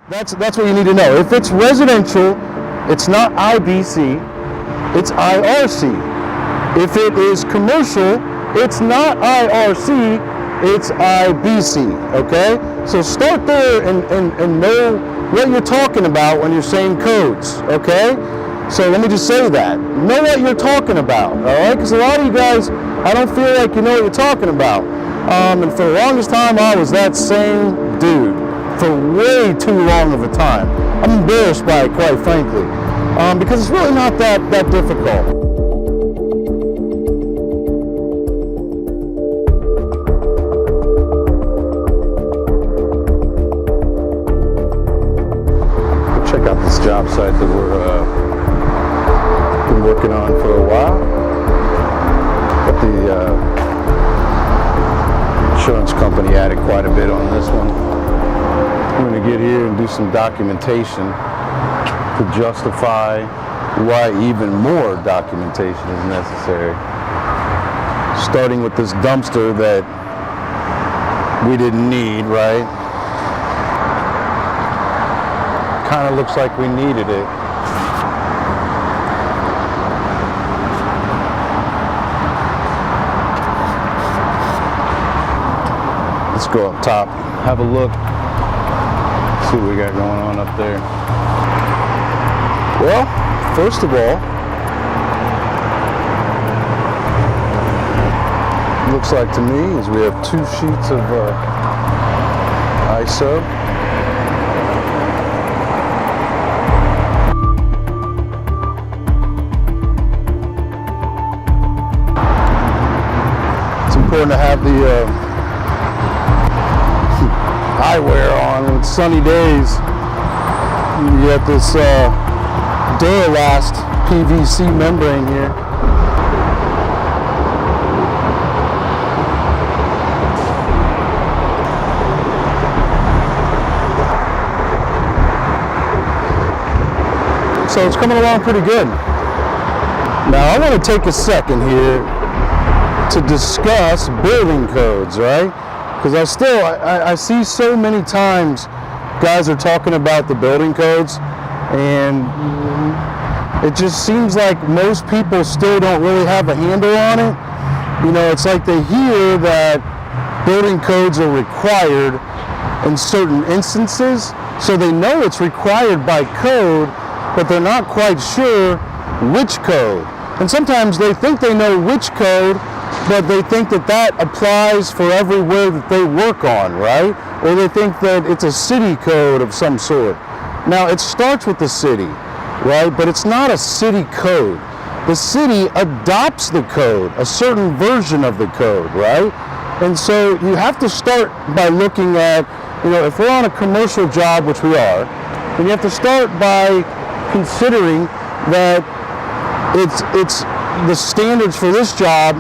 That's what you need to know. If it's residential, it's not IBC, it's IRC. If it is commercial, it's not IRC, it's IBC, okay? So start there and know what you're talking about when you're saying codes, okay? So let me just say that. Know what you're talking about, all right? Because a lot of you guys, I don't feel like you know what you're talking about. And for the longest time, I was that same dude for way too long of a time. I'm embarrassed by it, quite frankly, because it's really not that difficult. Check out this job site that we're been working on for a while. But the insurance company added quite a bit on this one. I'm going to get here and do some documentation to justify why even more documentation is necessary. Starting with this dumpster that we didn't need, right? Kind of looks like we needed it. Let's go up top, have a look, see what we got going on up there. Well, first of all, looks like to me is we have 2 sheets of ISO. It's important to have the eyewear on when it's sunny days. You get this Duralast PVC membrane here. So it's coming along pretty good. Now I want to take a second here to discuss building codes, right? Because I see so many times guys are talking about the building codes, and it just seems like most people still don't really have a handle on it. You know, it's like they hear that building codes are required in certain instances, so they know it's required by code, but they're not quite sure which code. And sometimes they think they know which code, but they think that applies for everywhere that they work on, right? Or they think that it's a city code of some sort. Now, it starts with the city, right? But it's not a city code. The city adopts the code, a certain version of the code, right? And so you have to start by looking at, you know, if we're on a commercial job, which we are, then you have to start by considering that it's the standards for this job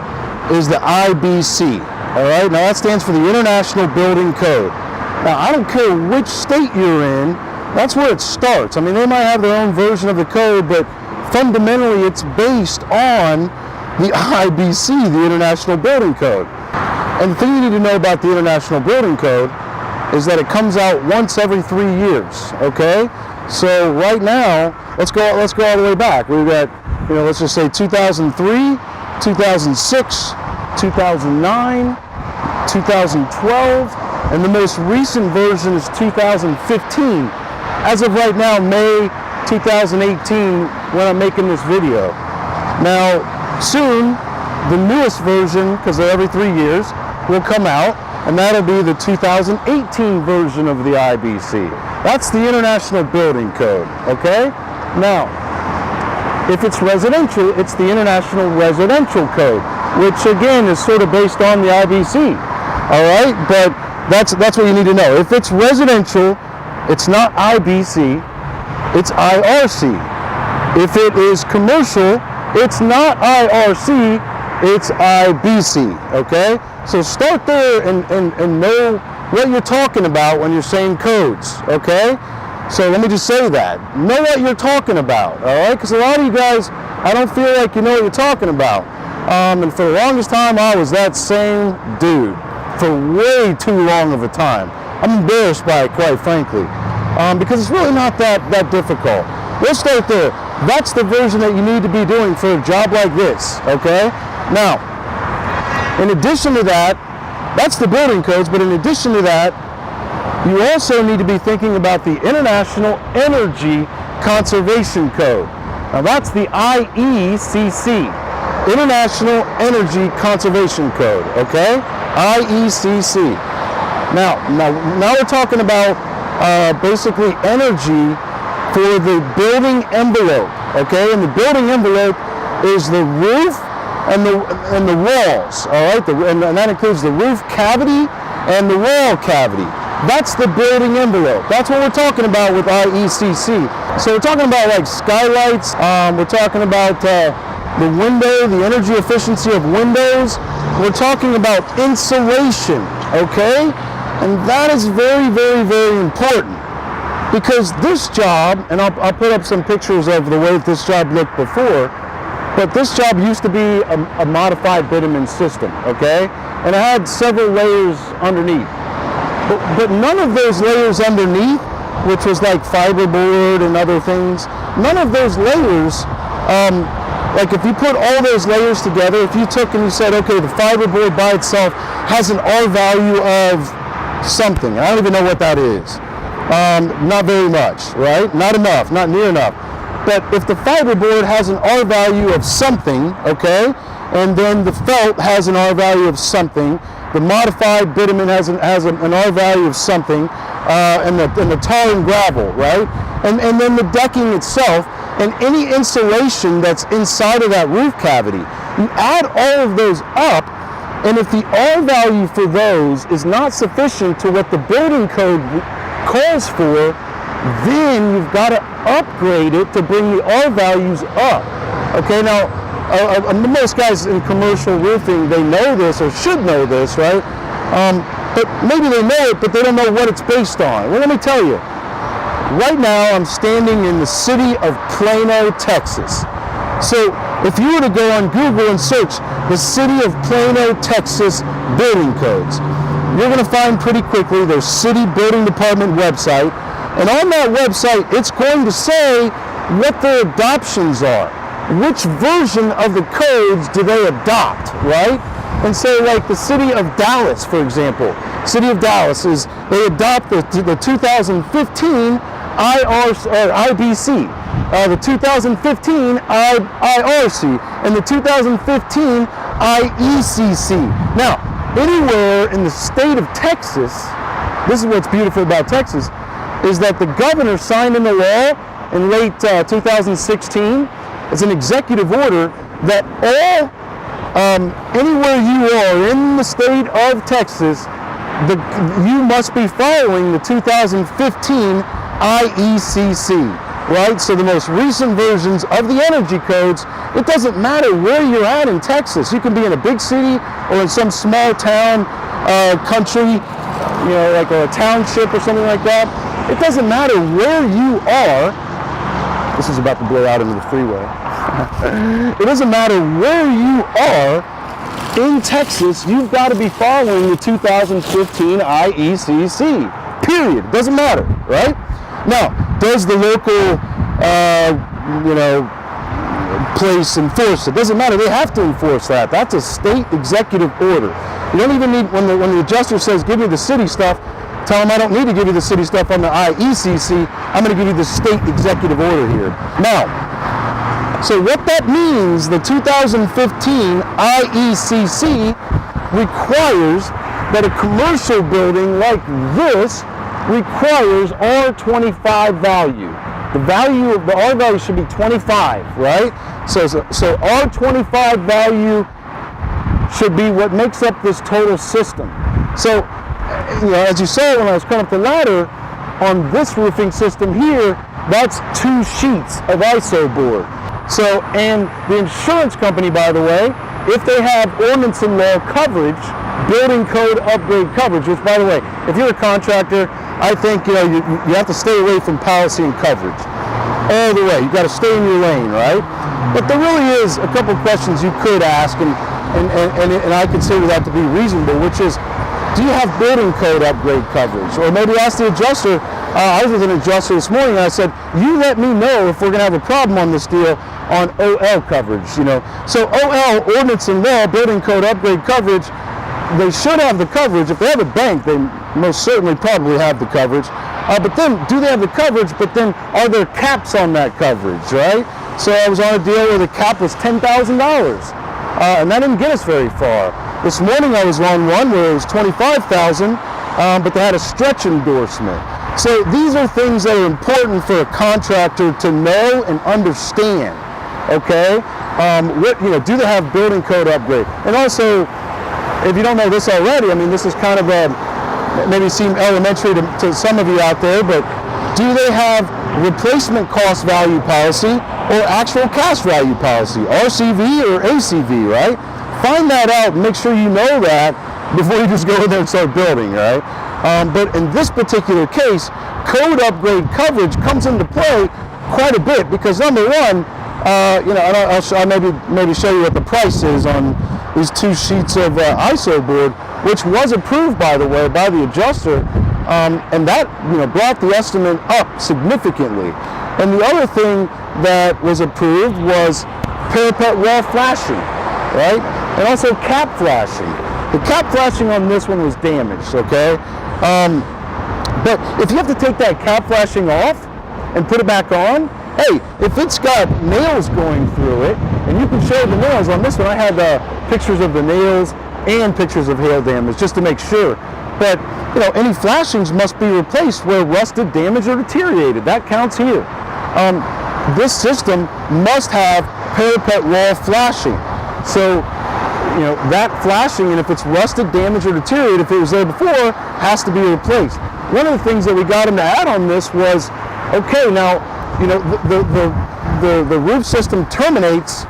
is the IBC, all right? Now that stands for the International Building Code. Now I don't care which state you're in, that's where it starts. I mean, they might have their own version of the code, but fundamentally it's based on the IBC, the International Building Code. And the thing you need to know about the International Building Code is that it comes out once every 3 years, okay? So right now, let's go all the way back. We've got, you know, let's just say 2003, 2006, 2009, 2012, and the most recent version is 2015. As of right now, May 2018, when I'm making this video. Now, soon, the newest version, because they're every 3 years, will come out, and that'll be the 2018 version of the IBC. That's the International Building Code, okay? Now, if it's residential, it's the International Residential Code, which again is sort of based on the IBC, all right? But that's what you need to know. If it's residential, it's not IBC, it's IRC. If it is commercial, it's not IRC, it's IBC, okay? So start there and know what you're talking about when you're saying codes, okay? So let me just say that. Know what you're talking about, all right? Because a lot of you guys, I don't feel like you know what you're talking about. And for the longest time, I was that same dude for way too long of a time. I'm embarrassed by it, quite frankly. because it's really not that difficult. We'll start there. That's the version that you need to be doing for a job like this, okay? Now, in addition to that, that's the building codes, but in addition to that, you also need to be thinking about the International Energy Conservation Code. Now that's the IECC, International Energy Conservation Code, okay? IECC. Now we're talking about basically energy for the building envelope, okay? And the building envelope is the roof and the walls, all right? And that includes the roof cavity and the wall cavity. That's the building envelope. That's what we're talking about with IECC. So we're talking about like skylights. We're talking about the window, the energy efficiency of windows. We're talking about insulation, okay? And that is very, very, very important, because this job, and I'll put up some pictures of the way this job looked before, but this job used to be a modified bitumen system, okay? And it had several layers underneath. But none of those layers underneath, which was like fiberboard and other things, none of those layers, like if you put all those layers together, if you took and you said, okay, the fiberboard by itself has an R value of something, I don't even know what that is. Not very much, right? Not enough, not near enough. But if the fiberboard has an R value of something, okay, and then the felt has an R value of something, the modified bitumen has an R value of something, and the tar and gravel, right? And then the decking itself, and any insulation that's inside of that roof cavity. You add all of those up, and if the R value for those is not sufficient to what the building code calls for, then you've got to upgrade it to bring the R values up. Okay, now, most guys in commercial roofing, they know this or should know this, right? But maybe they know it, but they don't know what it's based on. Well, let me tell you. Right now, I'm standing in the city of Plano, Texas. So if you were to go on Google and search the city of Plano, Texas building codes, you're going to find pretty quickly their city building department website. And on that website, it's going to say what their adoptions are. Which version of the codes do they adopt, right? And so like the city of Dallas, for example, city of Dallas they adopt the 2015 IBC, the 2015 IRC, and the 2015 IECC. Now, anywhere in the state of Texas, this is what's beautiful about Texas, is that the governor signed into law in late 2016. It's an executive order that anywhere you are in the state of Texas, you must be following the 2015 IECC, right? So the most recent versions of the energy codes, it doesn't matter where you're at in Texas. You can be in a big city or in some small town, country, you know, like a township or something like that. It doesn't matter where you are. This is about to blow out into the freeway. It doesn't matter where you are in Texas, you've got to be following the 2015 IECC, period. It doesn't matter, right? Now, does the local, place enforce it? Doesn't matter. They have to enforce that. That's a state executive order. You don't even need, when the adjuster says, give me the city stuff, tell them I don't need to give you the city stuff on the IECC. I'm going to give you the state executive order here. Now, so what that means, the 2015 IECC requires that a commercial building like this requires R25 value. The value of the R value should be 25, right? So R25 value should be what makes up this total system. So, as you saw when I was coming up the ladder, on this roofing system here, that's 2 sheets of ISO board. So, and the insurance company, by the way, if they have ordinance and law coverage, building code upgrade coverage, which, by the way, if you're a contractor, I think you have to stay away from policy and coverage all the way. You've got to stay in your lane, right? But there really is a couple of questions you could ask, and I consider that to be reasonable, which is, do you have building code upgrade coverage? Or maybe ask the adjuster, I was with an adjuster this morning, and I said, you let me know if we're going to have a problem on this deal on OL coverage, you know. So OL, ordinance and law, building code upgrade coverage, they should have the coverage. If they have a bank, they most certainly probably have the coverage. But then, do they have the coverage, but then are there caps on that coverage, right? So I was on a deal where the cap was $10,000, and that didn't get us very far. This morning I was on one where it was $25,000, but they had a stretch endorsement. So these are things that are important for a contractor to know and understand, okay? Do they have building code upgrade? And also, if you don't know this already, I mean, this is kind of maybe seem elementary to some of you out there, but do they have replacement cost value policy or actual cash value policy, RCV or ACV, right? Find that out and make sure you know that before you just go in there and start building, right? But in this particular case, code upgrade coverage comes into play quite a bit because number one, and I'll maybe show you what the price is on these 2 sheets of ISO board, which was approved, by the way, by the adjuster, and that brought the estimate up significantly. And the other thing that was approved was parapet wall flashing, right? And also cap flashing. The cap flashing on this one was damaged, okay? But if you have to take that cap flashing off and put it back on, hey, if it's got nails going through it, and you can show the nails on this one, I had pictures of the nails and pictures of hail damage just to make sure. But any flashings must be replaced where rusted, damaged, or deteriorated. That counts here. This system must have parapet wall flashing. So that flashing, and if it's rusted, damaged, or deteriorated, if it was there before, has to be replaced. One of the things that we got them to add on this was, okay, now the roof system terminates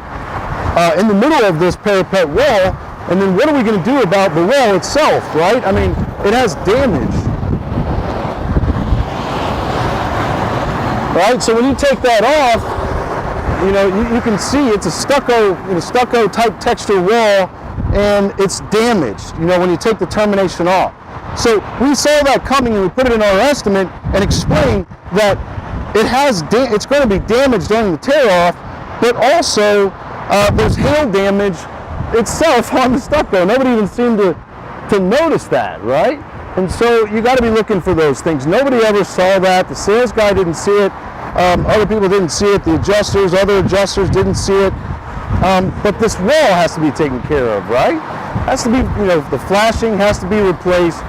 in the middle of this parapet wall, and then what are we going to do about the wall itself, right? I mean, it has damage, right? So when you take that off, you can see it's a stucco type texture wall, and it's damaged, when you take the termination off. So we saw that coming, and we put it in our estimate and explained that it's going to be damaged during the tear off, but also there's hail damage itself on the stucco. Nobody even seemed to notice that, right? And so you got to be looking for those things. Nobody ever saw that. The sales guy didn't see it. Other people didn't see it. The other adjusters didn't see it. But this wall has to be taken care of, right? Has to be, the flashing has to be replaced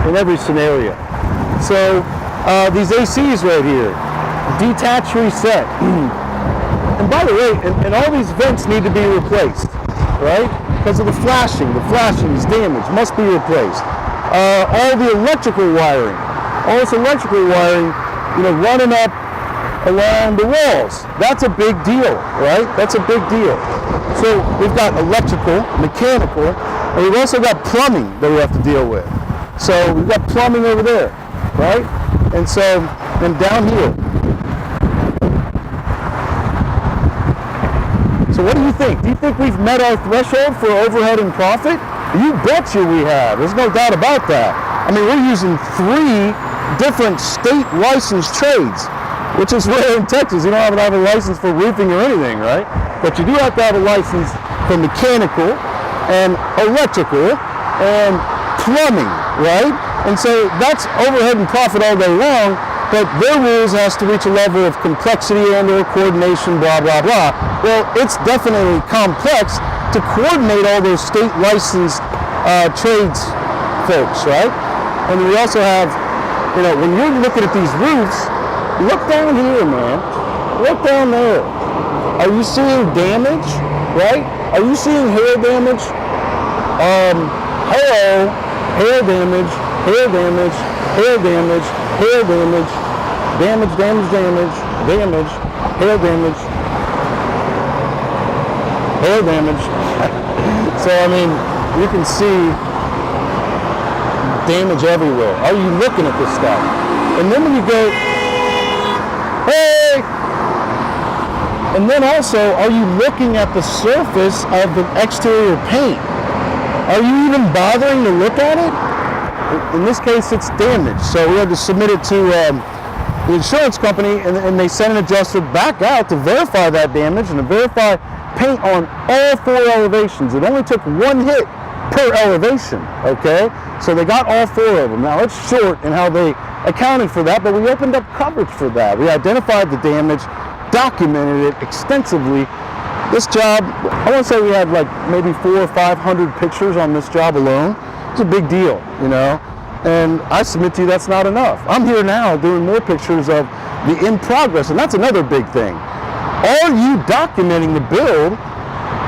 in every scenario. So these ACs right here, detach, reset. And by the way, and all these vents need to be replaced, right? Because of the flashing. The flashing is damaged, must be replaced. All the electrical wiring, running up along the walls. That's a big deal, right? That's a big deal. So we've got electrical, mechanical, and we've also got plumbing that we have to deal with. So we've got plumbing over there, right? And so, and down here. So what do you think? Do you think we've met our threshold for overhead and profit? You betcha we have. There's no doubt about that. I mean, we're using 3 different state licensed trades, which is rare in Texas. You don't have to have a license for roofing or anything, right? But you do have to have a license for mechanical and electrical and plumbing, right? And so that's overhead and profit all day long, but their rules has to reach a level of complexity and or coordination, blah, blah, blah. Well, it's definitely complex to coordinate all those state licensed trades folks, right? And we also have, when you're looking at these roofs, look down here, man. Look down there. Are you seeing damage, right? Are you seeing hair damage? Hello, hair damage, hair damage, hair damage, hair damage, damage, damage, damage, damage, hair damage, hair damage. So, I mean, you can see damage everywhere. Are you looking at this stuff? And then when you go, hey! And then also, are you looking at the surface of the exterior paint? Are you even bothering to look at it? In this case, it's damaged. So we had to submit it to the insurance company, and they sent an adjuster back out to verify that damage and to verify paint on all 4 elevations. It only took 1 hit per elevation, okay? So they got all 4 of them. Now, it's short in how they accounted for that, but we opened up coverage for that. We identified the damage, documented it extensively. This job, I want to say we had like maybe 400 or 500 pictures on this job alone. It's a big deal, you know? And I submit to you that's not enough. I'm here now doing more pictures of the in progress, and that's another big thing. Are you documenting the build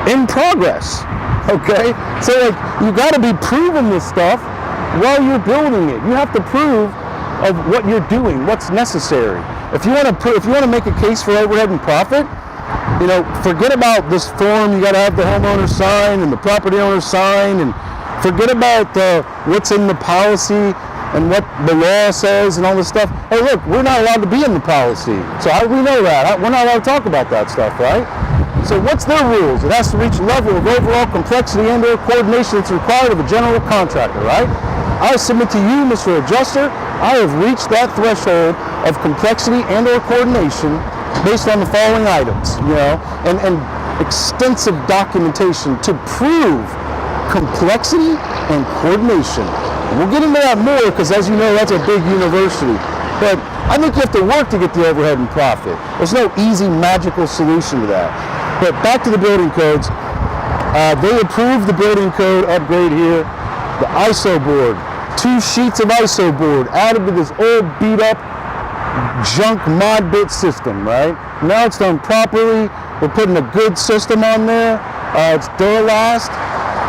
in progress? Okay? So like, you got to be proving this stuff while you're building it. You have to prove of what you're doing, what's necessary. If you want to make a case for overhead and profit, you know, forget about this form. You got to have the homeowner sign and the property owner sign, and forget about what's in the policy and what the law says and all this stuff. Hey, look, we're not allowed to be in the policy, so how do we know that? We're not allowed to talk about that stuff, right? So what's their rules? It has to reach a level of overall complexity and/or coordination that's required of a general contractor, right? I submit to you, Mr. Adjuster, I have reached that threshold of complexity and/or coordination based on the following items, you know, and extensive documentation to prove complexity and coordination. And we'll get into that more because, as you know, that's a big university. But I think you have to work to get the overhead and profit. There's no easy, magical solution to that. But back to the building codes. They approved the building code upgrade here. The ISO board, 2 sheets of ISO board added to this old beat up junk mod bit system, right? Now it's done properly. We're putting a good system on there. It's Duralast,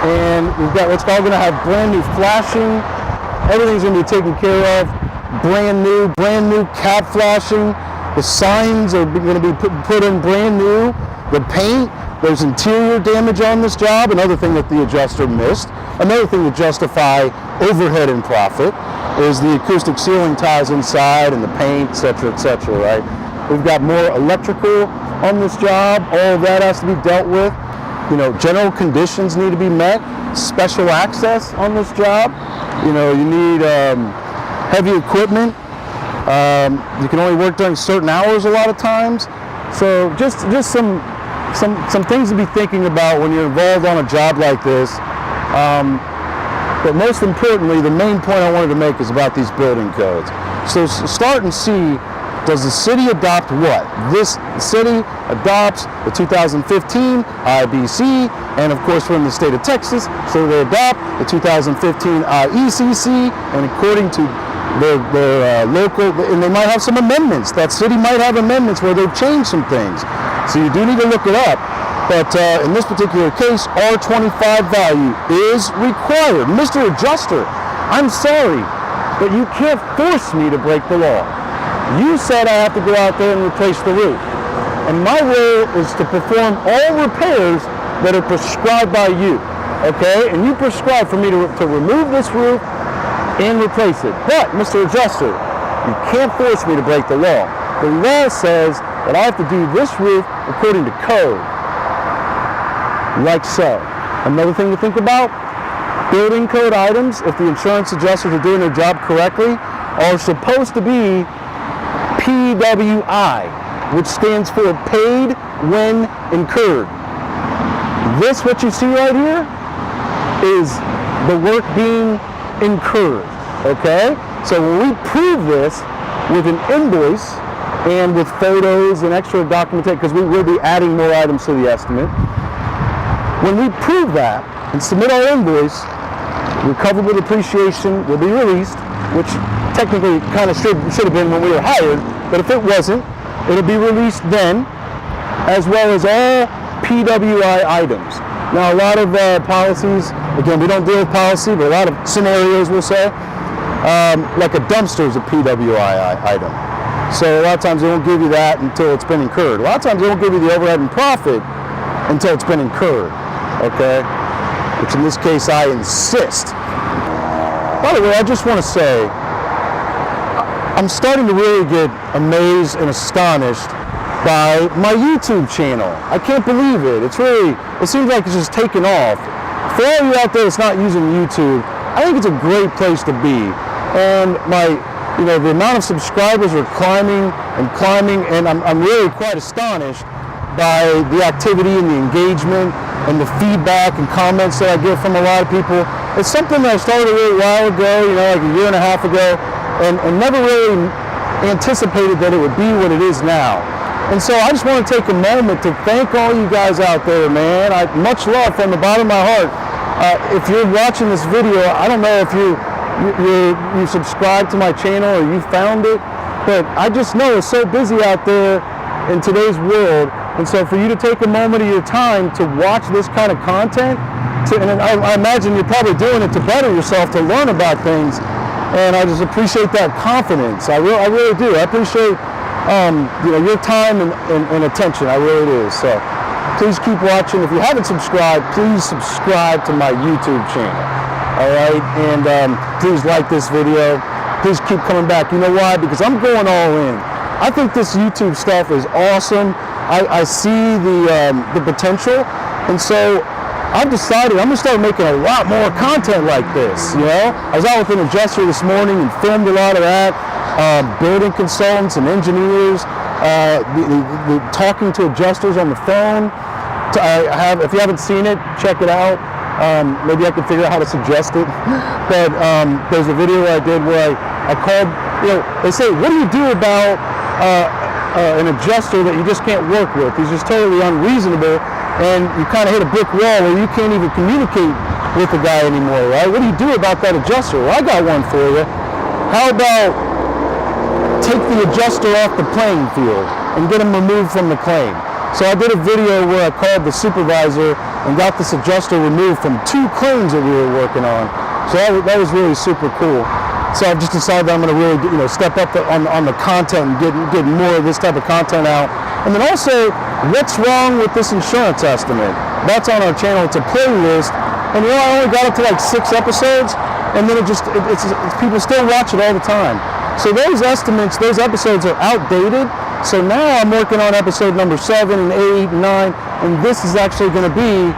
and we've got what's called going to have brand new flashing. Everything's going to be taken care of. Brand new cap flashing. The signs are going to be put in brand new. The paint, there's interior damage on this job, another thing that the adjuster missed. Another thing to justify overhead and profit is the acoustic ceiling ties inside and the paint, etc., right? We've got more electrical on this job. All of that has to be dealt with. You know, general conditions need to be met. Special access on this job. You know, you need heavy equipment. You can only work during certain hours a lot of times. So just some things to be thinking about when you're involved on a job like this. But most importantly, the main point I wanted to make is about these building codes. So start and see, does the city adopt what? This city adopts the 2015 IBC, and of course we're in the state of Texas, so they adopt the 2015 IECC, and according to their local, and they might have some amendments. That city might have amendments where they've changed some things. So you do need to look it up. But in this particular case, R25 value is required. Mr. Adjuster, I'm sorry, but you can't force me to break the law. You said I have to go out there and replace the roof. And my role is to perform all repairs that are prescribed by you, okay? And you prescribed for me to remove this roof and replace it. But, Mr. Adjuster, you can't force me to break the law. The law says that I have to do this roof according to code. Like so. Another thing to think about, building code items, if the insurance adjusters are doing their job correctly, are supposed to be PWI, which stands for paid when incurred. This, what you see right here, is the work being incurred, okay? So when we prove this with an invoice and with photos and extra documentation, because we will be adding more items to the estimate, when we prove that and submit our invoice, recoverable depreciation will be released, which technically kind of should have been when we were hired, but if it wasn't, it'll be released then, as well as all PWI items. Now, a lot of policies, again, we don't deal with policy, but a lot of scenarios will say, like a dumpster is a PWI item. So a lot of times they won't give you that until it's been incurred. A lot of times they won't give you the overhead and profit until it's been incurred, okay? Which in this case, I insist. By the way, I just want to say, I'm starting to really get amazed and astonished by my YouTube channel. I can't believe it. It seems like it's just taken off. For all of you out there that's not using YouTube, I think it's a great place to be. And the amount of subscribers are climbing, and I'm really quite astonished by the activity and the engagement and the feedback and comments that I get from a lot of people. It's something that I started a little while ago, like a year and a half ago, and never really anticipated that it would be what it is now. And so I just want to take a moment to thank all you guys out there, man. Much love from the bottom of my heart. If you're watching this video, I don't know if you subscribed to my channel or you found it, but I just know it's so busy out there in today's world. And so for you to take a moment of your time to watch this kind of content, and I imagine you're probably doing it to better yourself, to learn about things, and I just appreciate that confidence. I really do. I appreciate your time and attention. I really do. So please keep watching. If you haven't subscribed, please subscribe to my YouTube channel. All right, and please like this video. Please keep coming back. You know why? Because I'm going all in. I think this YouTube stuff is awesome. I see the potential, and so I've decided I'm gonna start making a lot more content like this. I was out with an adjuster this morning and filmed a lot of that. Building consultants and engineers, talking to adjusters on the phone. If you haven't seen it, check it out. Maybe I can figure out how to suggest it. But there's a video I did where I called. They say, what do you do about an adjuster that you just can't work with? He's just totally unreasonable, and you kind of hit a brick wall where you can't even communicate with the guy anymore, right? What do you do about that adjuster? Well, I got one for you. How about take the adjuster off the playing field and get him removed from the claim? So I did a video where I called the supervisor and got this adjuster removed from 2 claims that we were working on. So that was really super cool. So I've just decided that I'm going to really step up on the content and get more of this type of content out. And then also, what's wrong with this insurance estimate? That's on our channel. It's a playlist. And I only got up to like 6 episodes, and then it's people still watch it all the time. So those estimates, those episodes are outdated. So now I'm working on episode number 7 and 8 and 9, and this is actually going to be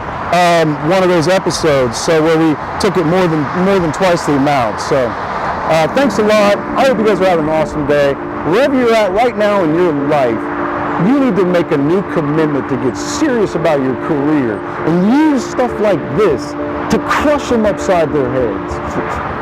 one of those episodes. So where we took it more than twice the amount. So thanks a lot. I hope you guys are having an awesome day. Wherever you're at right now in your life, you need to make a new commitment to get serious about your career and use stuff like this to crush them upside their heads.